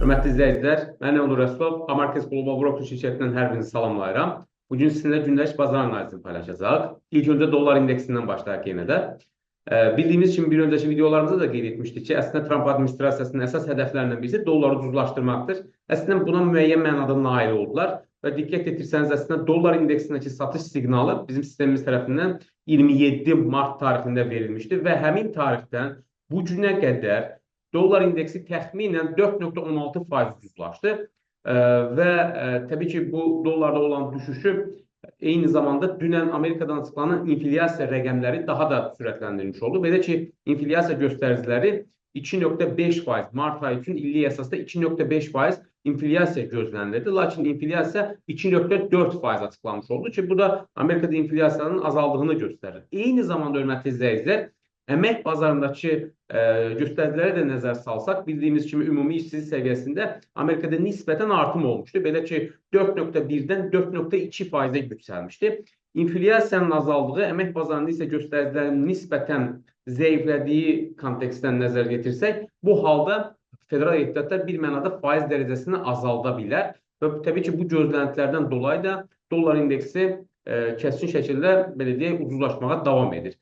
Hörmətli izləyicilər, mən Onur Rəsulov, Amarkes Global Broker şirkətindən hər birinizi salamlayıram. Bugün sizinlə gündəlik bazar analizini paylaşacaq. İlk öncə dolar indeksindən başlayaq yenə də. Bildiyimiz kimi bir öncəki videolarımızda da qeyd etmişdik ki, əslində Trump administrasiyasının əsas hədəflərindən birisi dolları ucuzlaşdırmaqdır. Əslində buna müəyyən mənada nail oldular və diqqət etirsəniz, əslində dollar indeksindəki satış siqnalı bizim sistemimiz tərəfindən 27 mart tarixində verilmişdir və həmin tarixdən bu günə qədər dollar indeksi təxminən 4,16% ucuzlaşdı və təbii ki, bu dollarda olan düşüşü eyni zamanda dünən Amerikadan açıklanan inflyasiya rəqəmləri daha da sürətləndirilmiş oldu. Belə ki, inflyasiya göstəriciləri 2,5%, mart ayı üçün illik əsasda 2,5% inflyasiya gözlənilirdi. Lakin inflyasiya 2,4% açıqlanmış oldu ki, bu da Amerikada inflyasiyanın azaldığını göstərir. Eyni zamanda, hörmətli izləyicilər, əmək bazarındakı göstəricilərə də nəzər salsaq, bildiyimiz kimi ümumi işsizlik səviyyəsində Amerikada nisbətən artım olmuşdu. Belə ki, 4,1-dən 4,2%-ə yüksəlmişdi. İnflyasiyanın azaldığı, əmək bazarında isə göstəricilərin nisbətən zəiflədiyi kontekstdən nəzər yetirsək, bu halda federal ehtiyatlar bir mənada faiz dərəcəsini azalda bilər və təbii ki, bu gözləntilərdən dolayı da dollar indeksi kəskin şəkildə, belə deyək, ucuzlaşmağa davam edir.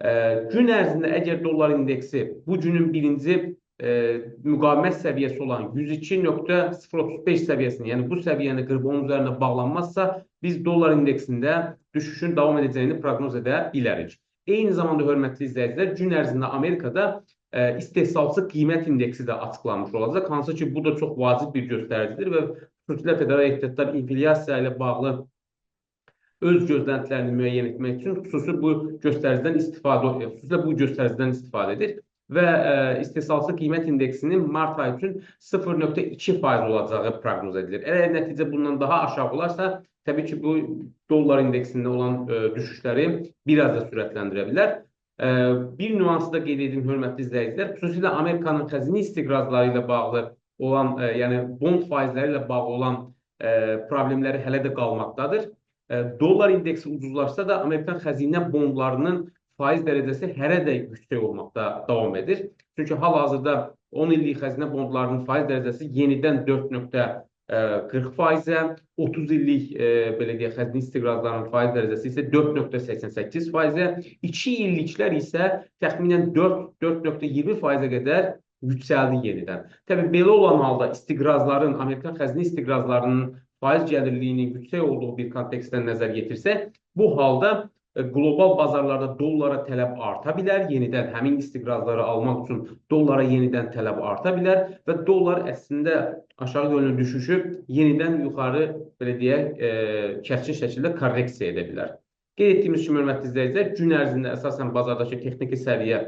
Gün ərzində əgər dollar indeksi bu günün birinci müqavimət səviyyəsi olan 102,035 səviyyəsini, yəni bu səviyyəni qırıb onun üzərində bağlanmazsa, biz dollar indeksində düşüşün davam edəcəyini proqnoz edə bilərik. Eyni zamanda, hörmətli izləyicilər, gün ərzində Amerikada istehsalçı qiymət indeksi də açıqlanmış olacaq. Hansı ki, bu da çox vacib bir göstəricidir və xüsusilə federal ehtiyatlar inflyasiya ilə bağlı öz gözləntilərini müəyyən etmək üçün xüsusilə bu göstəricidən istifadə edir və istehsalçı qiymət indeksinin mart ayı üçün 0,2% olacağı proqnoz edilir. Əgər nəticə bundan daha aşağı olarsa, təbii ki, bu dollar indeksində olan düşüşləri biraz da sürətləndirə bilər. Bir nüansı da qeyd edin, hörmətli izləyicilər, xüsusilə Amerikanın xəzinə istiqrazları ilə bağlı olan, yəni bond faizləri ilə bağlı olan problemləri hələ də qalmaqdadır. Dollar indeksi ucuzlaşsa da Amerikan xəzinə bondlarının faiz dərəcəsi hələ də yüksək olmaqda davam edir. Çünki hal-hazırda 10 illik xəzinə bondlarının faiz dərəcəsi yenidən 4,40%-ə, 30 illik belə deyək, xəzinə istiqrazlarının faiz dərəcəsi isə 4,88%-ə, 2 illiklər isə təxminən 4,20%-ə qədər yüksəldi yenidən. Təbii, belə olan halda istiqrazların, Amerikan xəzinə istiqrazlarının faiz gəlirliyinin yüksək olduğu bir kontekstdən nəzər yetirsək, bu halda qlobal bazarlarda dollara tələb arta bilər, yenidən həmin istiqrazları almaq üçün dollara yenidən tələb arta bilər və dollar əslində aşağı yönlü düşüşü yenidən yuxarı, belə deyək, kəskin şəkildə korreksiya edə bilər. Qeyd etdiyimiz kimi, hörmətli izləyicilər, gün ərzində əsasən bazardakı texniki səviyyə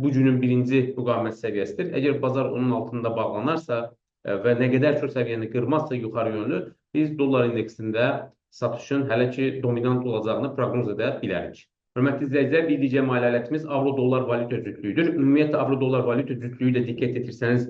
bu günün birinci müqavimət səviyyəsidir. Əgər bazar onun altında bağlanarsa və nə qədər çox səviyyəni qırmazsa yuxarı yönlü, biz dollar indeksində satışın hələ ki dominant olacağını proqnoz edə bilərik. Hörmətli izləyicilər, bir digər maliyyə alətimiz avro-dollar valyuta cütlüyüdür. Ümumiyyətlə, avro-dollar valyuta cütlüyü ilə diqqət etirsəniz,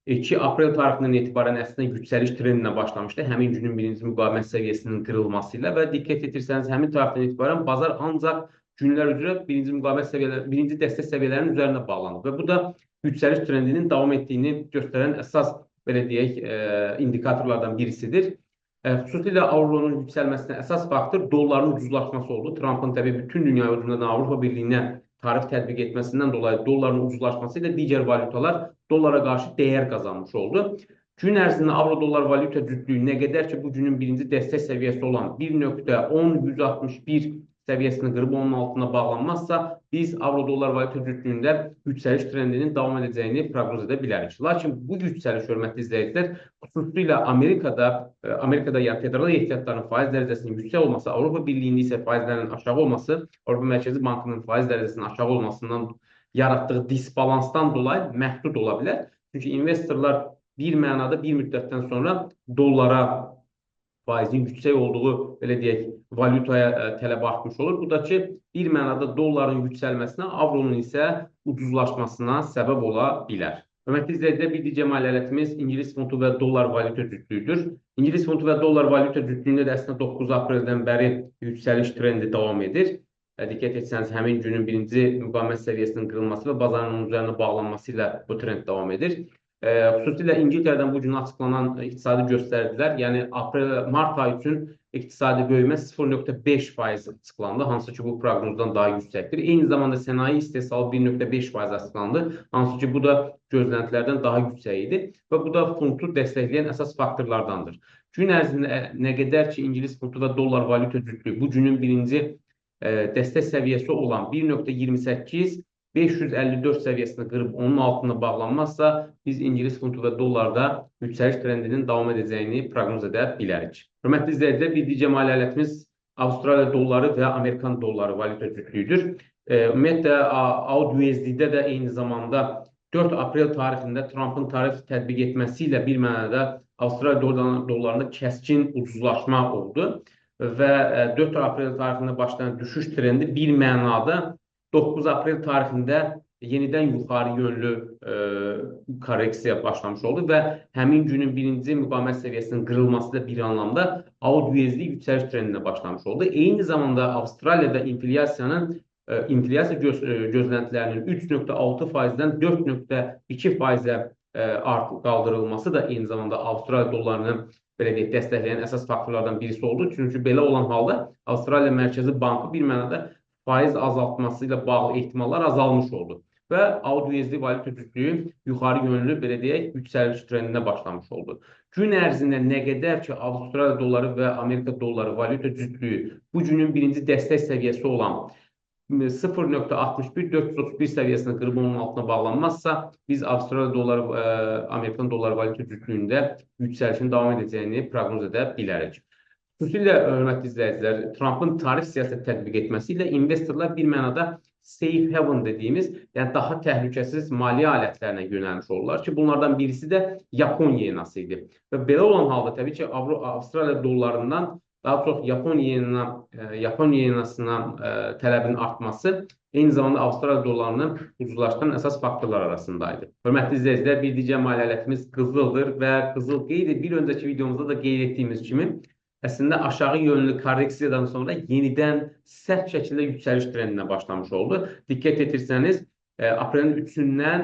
2 aprel tarixindən etibarən əslində yüksəliş trendinə başlamışdı. Həmin günün birinci müqavimət səviyyəsinin qırılması ilə və diqqət etirsəniz, həmin tarixdən etibarən bazar ancaq günlər üzrə birinci dəstək səviyyələrinin üzərində bağlanıb və bu da yüksəliş trendinin davam etdiyini göstərən əsas, belə deyək, indikatorlardan birisidir. Xüsusilə avronun yüksəlməsinə əsas faktor dolların ucuzlaşması oldu. Trumpın təbii bütün dünya üzrədən Avropa Birliyinə tarif tətbiq etməsindən dolayı dolların ucuzlaşması ilə digər valyutalar dollara qarşı dəyər qazanmış oldu. Gün ərzində avro-dollar valyuta cütlüyü nə qədər ki, bu günün birinci dəstək səviyyəsi olan 1,161 səviyyəsini qırıb onun altına bağlanmazsa, biz avro-dollar valyuta cütlüyündə yüksəliş trendinin davam edəcəyini proqnoz edə bilərik. Lakin bu yüksəliş, hörmətli izləyicilər, xüsusilə Amerikada yəni federal ehtiyatların faiz dərəcəsinin yüksək olması, Avropa Birliyinin isə faizlərinin aşağı olması, Avropa Mərkəzi Bankının faiz dərəcəsinin aşağı olmasından yaratdığı disbalansdan dolayı məhdud ola bilər. Çünki investorlar bir mənada bir müddətdən sonra dollara faizin yüksək olduğu, belə deyək, valyutaya tələb artmış olur. Bu da ki, bir mənada dolların yüksəlməsinə, avronun isə ucuzlaşmasına səbəb ola bilər. Hörmətli izləyicilər, bir digər maliyyə alətimiz İngilis funtu və dollar valyuta cütlüyüdür. İngilis funtu və dollar valyuta cütlüyündə də əslində 9 apreldən bəri yüksəliş trendi davam edir. Diqqət etsəniz, həmin günün birinci müqavimət səviyyəsinin qırılması və bazarın onun üzərinə bağlanması ilə bu trend davam edir. Xüsusilə İngiltərədən bu gün açıqlanan iqtisadi göstərdilər, yəni mart ayı üçün iqtisadi büyüme 0,5% açıqlandı, hansı ki bu proqnozdan daha yüksəkdir. Eyni zamanda sənaye istehsalı 1,5% açıqlandı, hansı ki bu da gözləntilərdən daha yüksək idi və bu da funtu dəstəkləyən əsas faktorlardandır. Gün ərzində nə qədər ki İngilis funtu və dollar valyuta cütlüyü bu günün birinci dəstək səviyyəsi olan 1,28 554 səviyyəsini qırıb onun altına bağlanmazsa, biz İngilis funtu və dollarda yüksəliş trendinin davam edəcəyini proqnoz edə bilərik. Hörmətli izləyicilər, bir digər maliyyə alətimiz Avstraliya dolları və Amerikan dolları valyuta cütlüyüdür. Ümumiyyətlə, AUD-USD-də də eyni zamanda 4 aprel tarixində Trumpın tarif tətbiq etməsi ilə bir mənada Avstraliya dollarında kəskin ucuzlaşma oldu və 4 aprel tarixində başlayan düşüş trendi bir mənada 9 aprel tarixində yenidən yuxarı yönlü korreksiya başlamış oldu və həmin günün birinci müqavimət səviyyəsinin qırılması da bir anlamda AUD-USD yüksəliş trendinə başlamış oldu. Eyni zamanda Avstraliyada inflyasiya gözləntilərinin 3,6%-dən 4,2%-ə qaldırılması da eyni zamanda Avstraliya dollarını belə deyək, dəstəkləyən əsas faktorlardan birisi oldu. Çünki belə olan halda Avstraliya Mərkəzi Bankı bir mənada faiz azaltması ilə bağlı ehtimallar azalmış oldu və AUD-USD valyuta cütlüyü yuxarı yönlü belə deyək, yüksəliş trendinə başlamış oldu. Gün ərzində nə qədər ki Avstraliya dolları və Amerika dolları valyuta cütlüyü bu günün birinci dəstək səviyyəsi olan 0,61431 səviyyəsini qırıb onun altına bağlanmazsa, biz Avstraliya dolları, Amerikan dolları valyuta cütlüyündə yüksəlişin davam edəcəyini proqnoz edə bilərik. Xüsusilə, hörmətli izləyicilər, Trumpın tarif siyasət tətbiq etməsi ilə investorlar bir mənada safe haven dediyimiz, yəni daha təhlükəsiz maliyyə alətlərinə yönəlmiş olurlar ki, bunlardan birisi də Yapon yenası idi. Və belə olan halda təbii ki, Avstraliya dollarından daha çox Yapon yenasına tələbin artması eyni zamanda Avstraliya dollarının ucuzlaşdıran əsas faktorlar arasındaydı. Hörmətli izləyicilər, bir digər maliyyə alətimiz qızıldır və qızıl bir öncəki videomuzda da qeyd etdiyimiz kimi əslində aşağı yönlü korreksiyadan sonra yenidən sərt şəkildə yüksəliş trendinə başlamış oldu. Diqqət etirsəniz, aprelin 3-ündən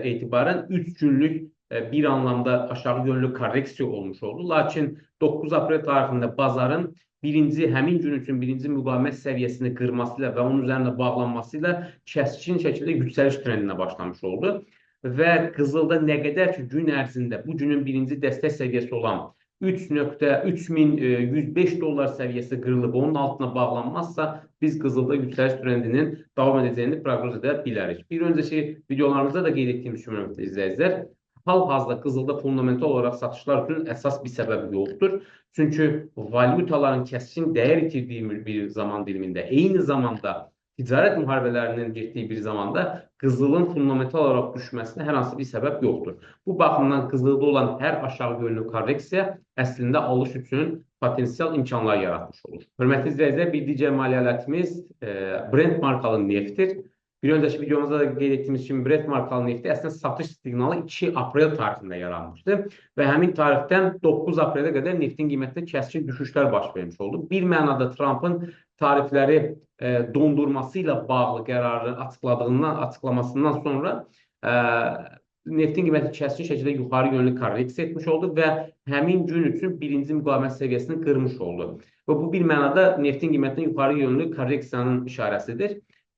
etibarən 3 günlük bir anlamda aşağı yönlü korreksiya olmuş oldu. Lakin 9 aprel tarixində bazarın həmin gün üçün birinci müqavimət səviyyəsini qırması ilə və onun üzərində bağlanması ilə kəskin şəkildə yüksəliş trendinə başlamış oldu. Və qızılda nə qədər ki gün ərzində bu günün birinci dəstək səviyyəsi olan 3,3105 dollar səviyyəsi qırılıb, onun altına bağlanmazsa, biz qızılda yüksəliş trendinin davam edəcəyini proqnoz edə bilərik. Bir öncəki videolarımızda da qeyd etdiyimiz kimi, hörmətli izləyicilər, hal-hazırda qızılda fundamental olaraq satışlar üçün əsas bir səbəb yoxdur. Çünki valyutaların kəskin dəyər itirdiyi bir zaman dilimində, eyni zamanda ticarət müharibələrinin getdiyi bir zamanda qızılın fundamental olaraq düşməsinə hər hansı bir səbəb yoxdur. Bu baxımdan qızılda olan hər aşağı yönlü korreksiya əslində alış üçün potensial imkanlar yaratmış olur. Hörmətli izləyicilər, bir digər maliyyə alətimiz Brent markalı neftdir. Bir öncəki videomuzda da qeyd etdiyimiz kimi Brent markalı nefti əslində satış siqnalı 2 aprel tarixində yaranmışdı və həmin tarixdən 9 aprelə qədər neftin qiymətində kəskin düşüşlər baş vermiş oldu. Bir mənada Trumpın tarifləri dondurması ilə bağlı qərarı açıqlamasından sonra neftin qiyməti kəskin şəkildə yuxarı yönlü korreksiya etmiş oldu və həmin gün üçün birinci müqavimət səviyyəsini qırmış oldu. Və bu bir mənada neftin qiymətinin yuxarı yönlü korreksiyanın işarəsidir.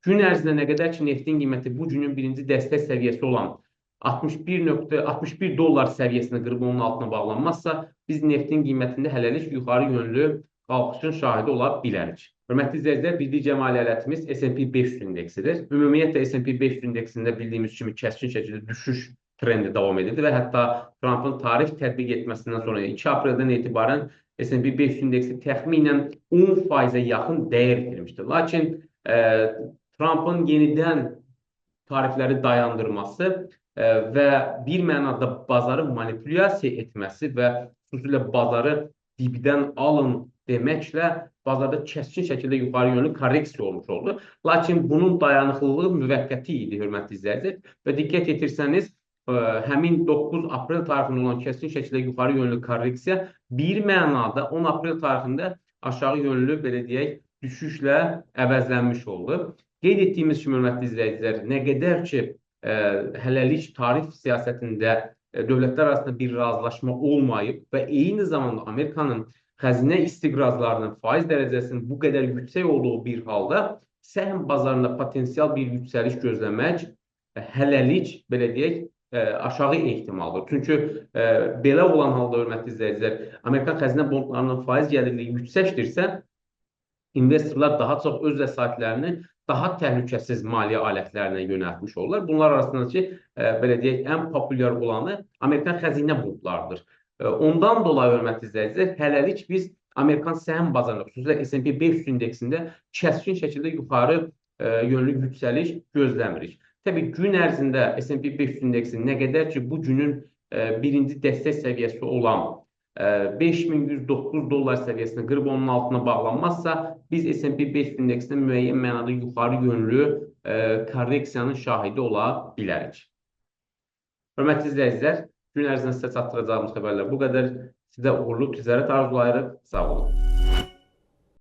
Gün ərzində nə qədər ki neftin qiyməti bu günün birinci dəstək səviyyəsi olan 61 dollar səviyyəsini qırıb onun altına bağlanmazsa, biz neftin qiymətində hələlik yuxarı yönlü qalxışın şahidi ola bilərik. Hörmətli izləyicilər, bir digər maliyyə alətimiz S&P 500 indeksidir. Ümumiyyətlə S&P 500 indeksində bildiyimiz kimi kəskin şəkildə düşüş trendi davam edirdi və hətta Trumpın tarif tətbiq etməsindən sonra 2 apreldən etibarən S&P 500 indeksi təxminən 10%-ə yaxın dəyər itirmişdi. Lakin Trumpın yenidən tarifləri dayandırması və bir mənada bazarı manipulyasiya etməsi və xüsusilə bazarı dibdən alın deməklə bazarda kəskin şəkildə yuxarı yönlü korreksiya olmuş oldu. Lakin bunun dayanıqlılığı müvəqqəti idi, hörmətli izləyicilər. Və diqqət etirsəniz, həmin 9 aprel tarixində olan kəskin şəkildə yuxarı yönlü korreksiya bir mənada 10 aprel tarixində aşağı yönlü, belə deyək, düşüşlə əvəzlənmiş oldu. Qeyd etdiyimiz kimi, hörmətli izləyicilər, nə qədər ki hələlik tarif siyasətində dövlətlər arasında bir razılaşma olmayıb və eyni zamanda Amerikanın xəzinə istiqrazlarının faiz dərəcəsinin bu qədər yüksək olduğu bir halda səhm bazarında potensial bir yüksəliş gözləmək hələlik, belə deyək, aşağı ehtimaldır. Çünki belə olan halda, hörmətli izləyicilər, Amerikan xəzinə bondlarının faiz gəlirliyi yüksəkdirsə, investorlar daha çox öz vəsaitlərini daha təhlükəsiz maliyyə alətlərinə yönəltmiş olurlar. Bunlar arasında ki, belə deyək, ən populyar olanı Amerikan xəzinə bondlarıdır. Ondan dolayı, hörmətli izləyicilər, hələlik biz Amerikan səhm bazarında, xüsusilə S&P 500 indeksində kəskin şəkildə yuxarı yönlü yüksəliş gözləmirik. Təbii gün ərzində S&P 500 indeksi nə qədər ki, bu günün birinci dəstək səviyyəsi olan 5109 dollar səviyyəsini qırıb onun altına bağlanmazsa, biz S&P 500 indeksində müəyyən mənada yuxarı yönlü korreksiyanın şahidi ola bilərik. Hörmətli izləyicilər, gün ərzində sizə çatdıracağımız xəbərlər bu qədər. Sizə uğurlu ticarət arzulayırıq. Sağ olun.